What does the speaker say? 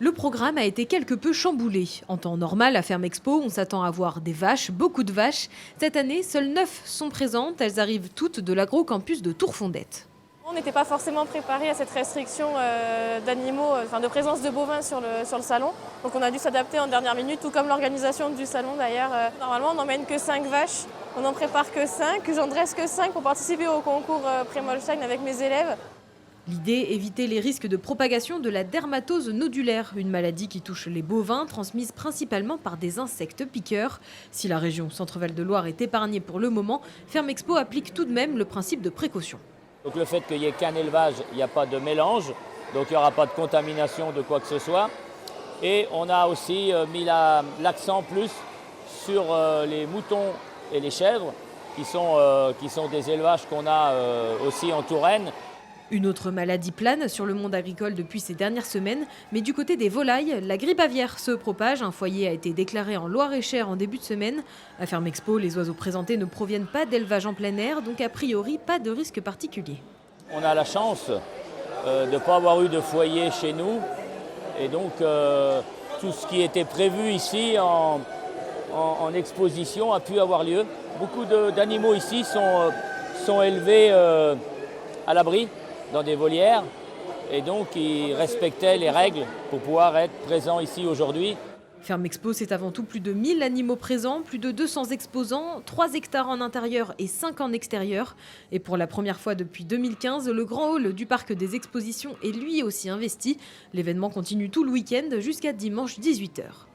Le programme a été quelque peu chamboulé. En temps normal, à Ferme Expo, on s'attend à voir des vaches, beaucoup de vaches. Cette année, seules 9 sont présentes. Elles arrivent toutes de l'agro-campus de Tourfondette. On n'était pas forcément préparé à cette restriction d'animaux, de présence de bovins sur le salon. Donc on a dû s'adapter en dernière minute, tout comme l'organisation du salon d'ailleurs. Normalement, on n'emmène que 5 vaches, on n'en prépare que 5. J'en dresse que 5 pour participer au concours Pré-Molstein avec mes élèves. L'idée, éviter les risques de propagation de la dermatose nodulaire, une maladie qui touche les bovins, transmise principalement par des insectes piqueurs. Si la région Centre-Val de Loire est épargnée pour le moment, Ferme Expo applique tout de même le principe de précaution. Donc le fait qu'il n'y ait qu'un élevage, il n'y a pas de mélange, donc il n'y aura pas de contamination de quoi que ce soit. Et on a aussi mis l'accent plus sur les moutons et les chèvres, qui sont des élevages qu'on a aussi en Touraine. Une autre maladie plane sur le monde agricole depuis ces dernières semaines, mais du côté des volailles, la grippe aviaire se propage. Un foyer a été déclaré en Loir-et-Cher en début de semaine. À Ferme Expo, les oiseaux présentés ne proviennent pas d'élevage en plein air, donc a priori pas de risque particulier. On a la chance de ne pas avoir eu de foyer chez nous, et donc tout ce qui était prévu ici en exposition a pu avoir lieu. Beaucoup d'animaux ici sont élevés à l'abri, dans des volières, et donc ils respectaient les règles pour pouvoir être présents ici aujourd'hui. Ferme Expo, c'est avant tout plus de 1000 animaux présents, plus de 200 exposants, 3 hectares en intérieur et 5 en extérieur. Et pour la première fois depuis 2015, le grand hall du parc des expositions est lui aussi investi. L'événement continue tout le week-end jusqu'à dimanche 18 h.